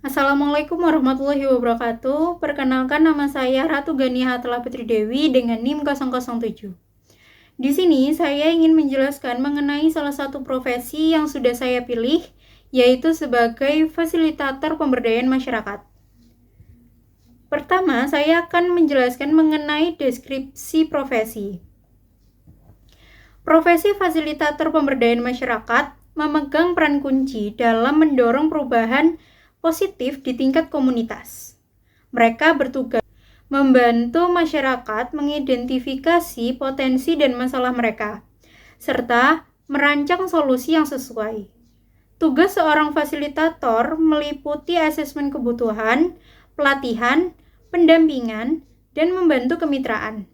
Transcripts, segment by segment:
Assalamualaikum warahmatullahi wabarakatuh. Perkenalkan, nama saya Ratu Gania Hatala Putri Dewi dengan NIM 007. Di sini saya ingin menjelaskan mengenai salah satu profesi yang sudah saya pilih, yaitu sebagai fasilitator pemberdayaan masyarakat. Pertama, saya akan menjelaskan mengenai deskripsi profesi. Profesi fasilitator pemberdayaan masyarakat memegang peran kunci dalam mendorong perubahan positif di tingkat komunitas. Mereka bertugas membantu masyarakat mengidentifikasi potensi dan masalah mereka, serta merancang solusi yang sesuai. Tugas seorang fasilitator meliputi asesmen kebutuhan, pelatihan, pendampingan, dan membantu kemitraan.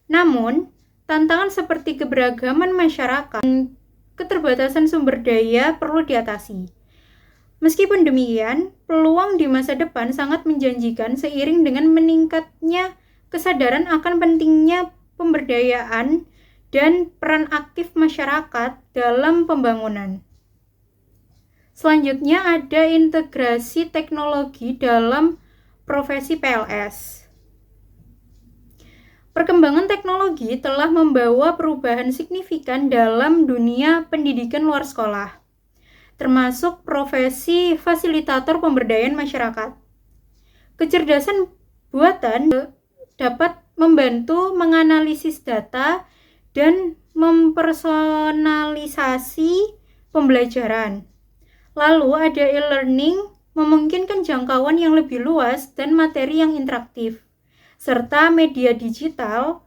Namun, tantangan seperti keberagaman masyarakat dan keterbatasan sumber daya perlu diatasi. Meskipun demikian, peluang di masa depan sangat menjanjikan seiring dengan meningkatnya kesadaran akan pentingnya pemberdayaan dan peran aktif masyarakat dalam pembangunan. Selanjutnya ada integrasi teknologi dalam profesi PLS. Perkembangan teknologi telah membawa perubahan signifikan dalam dunia pendidikan luar sekolah, termasuk profesi fasilitator pemberdayaan masyarakat. Kecerdasan buatan dapat membantu menganalisis data dan mempersonalisasi pembelajaran. Lalu ada e-learning, memungkinkan jangkauan yang lebih luas dan materi yang interaktif, serta media digital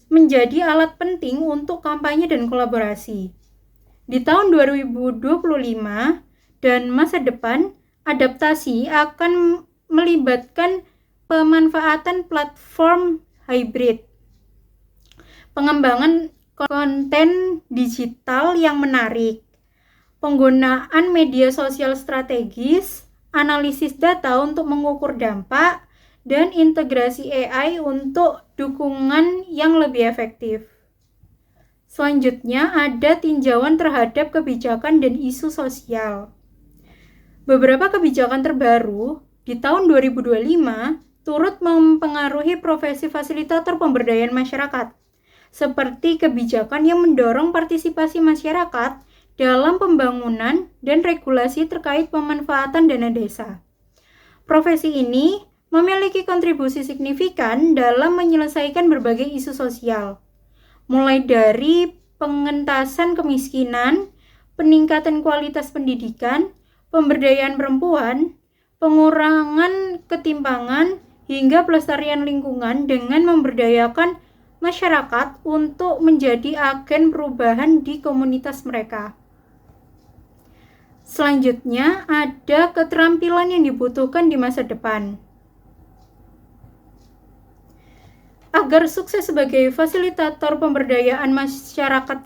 menjadi alat penting untuk kampanye dan kolaborasi. Di tahun 2025 dan masa depan, adaptasi akan melibatkan pemanfaatan platform hybrid, pengembangan konten digital yang menarik, penggunaan media sosial strategis, analisis data untuk mengukur dampak, dan integrasi AI untuk dukungan yang lebih efektif. Selanjutnya ada tinjauan terhadap kebijakan dan isu sosial. Beberapa kebijakan terbaru di tahun 2025 turut mempengaruhi profesi fasilitator pemberdayaan masyarakat, seperti kebijakan yang mendorong partisipasi masyarakat dalam pembangunan dan regulasi terkait pemanfaatan dana desa. Profesi ini memiliki kontribusi signifikan dalam menyelesaikan berbagai isu sosial, mulai dari pengentasan kemiskinan, peningkatan kualitas pendidikan, pemberdayaan perempuan, pengurangan ketimpangan, hingga pelestarian lingkungan dengan memberdayakan masyarakat untuk menjadi agen perubahan di komunitas mereka. Selanjutnya, ada keterampilan yang dibutuhkan di masa depan. Agar sukses sebagai fasilitator pemberdayaan masyarakat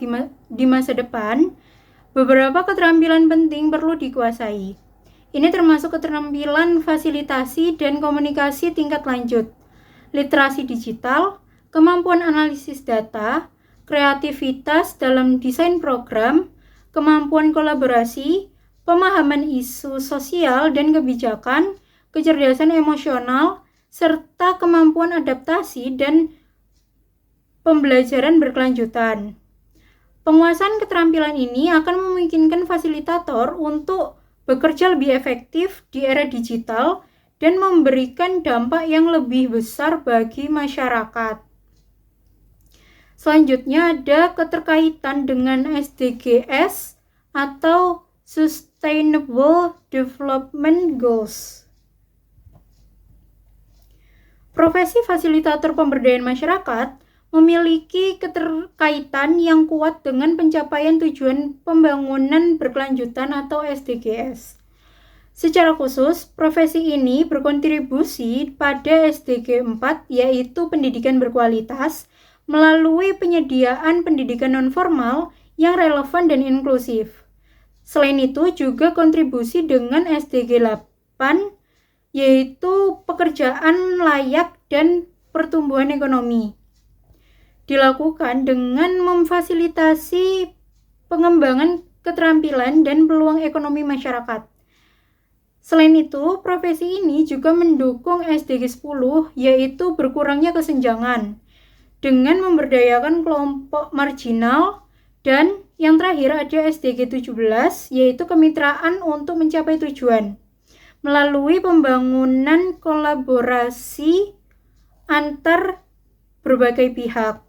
di masa depan, beberapa keterampilan penting perlu dikuasai. Ini termasuk keterampilan fasilitasi dan komunikasi tingkat lanjut, literasi digital, kemampuan analisis data, kreativitas dalam desain program, kemampuan kolaborasi, pemahaman isu sosial dan kebijakan, kecerdasan emosional, serta kemampuan adaptasi dan pembelajaran berkelanjutan. Penguasaan keterampilan ini akan memungkinkan fasilitator untuk bekerja lebih efektif di era digital dan memberikan dampak yang lebih besar bagi masyarakat. Selanjutnya ada keterkaitan dengan SDGs atau Sustainable Development Goals. Profesi fasilitator pemberdayaan masyarakat memiliki keterkaitan yang kuat dengan pencapaian tujuan pembangunan berkelanjutan atau SDGs. Secara khusus, profesi ini berkontribusi pada SDG 4, yaitu pendidikan berkualitas, melalui penyediaan pendidikan non-formal yang relevan dan inklusif. Selain itu, juga kontribusi dengan SDG 8, yaitu pekerjaan layak dan pertumbuhan ekonomi. Dilakukan dengan memfasilitasi pengembangan keterampilan dan peluang ekonomi masyarakat. Selain itu, profesi ini juga mendukung SDG 10, yaitu berkurangnya kesenjangan, dengan memberdayakan kelompok marginal, dan yang terakhir ada SDG 17, yaitu kemitraan untuk mencapai tujuan, melalui pembangunan kolaborasi antar berbagai pihak.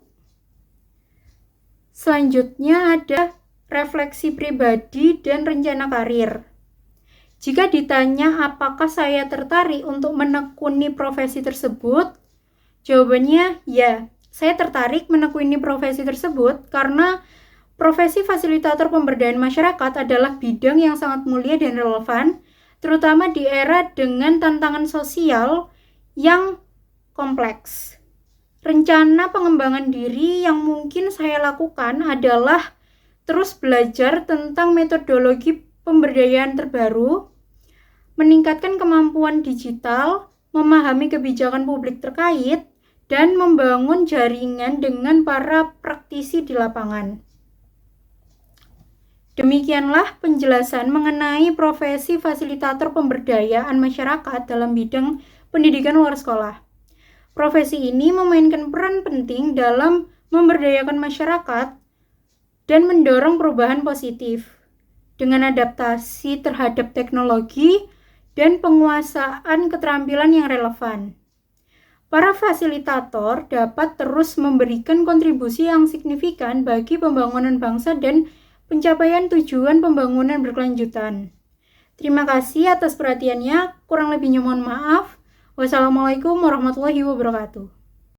Selanjutnya ada refleksi pribadi dan rencana karir. Jika ditanya apakah saya tertarik untuk menekuni profesi tersebut, jawabannya ya, saya tertarik menekuni profesi tersebut karena profesi fasilitator pemberdayaan masyarakat adalah bidang yang sangat mulia dan relevan, terutama di era dengan tantangan sosial yang kompleks. Rencana pengembangan diri yang mungkin saya lakukan adalah terus belajar tentang metodologi pemberdayaan terbaru, meningkatkan kemampuan digital, memahami kebijakan publik terkait, dan membangun jaringan dengan para praktisi di lapangan. Demikianlah penjelasan mengenai profesi fasilitator pemberdayaan masyarakat dalam bidang pendidikan luar sekolah. Profesi ini memainkan peran penting dalam memberdayakan masyarakat dan mendorong perubahan positif dengan adaptasi terhadap teknologi dan penguasaan keterampilan yang relevan. Para fasilitator dapat terus memberikan kontribusi yang signifikan bagi pembangunan bangsa dan pencapaian tujuan pembangunan berkelanjutan. Terima kasih atas perhatiannya, kurang lebihnya mohon maaf. Wassalamualaikum warahmatullahi wabarakatuh.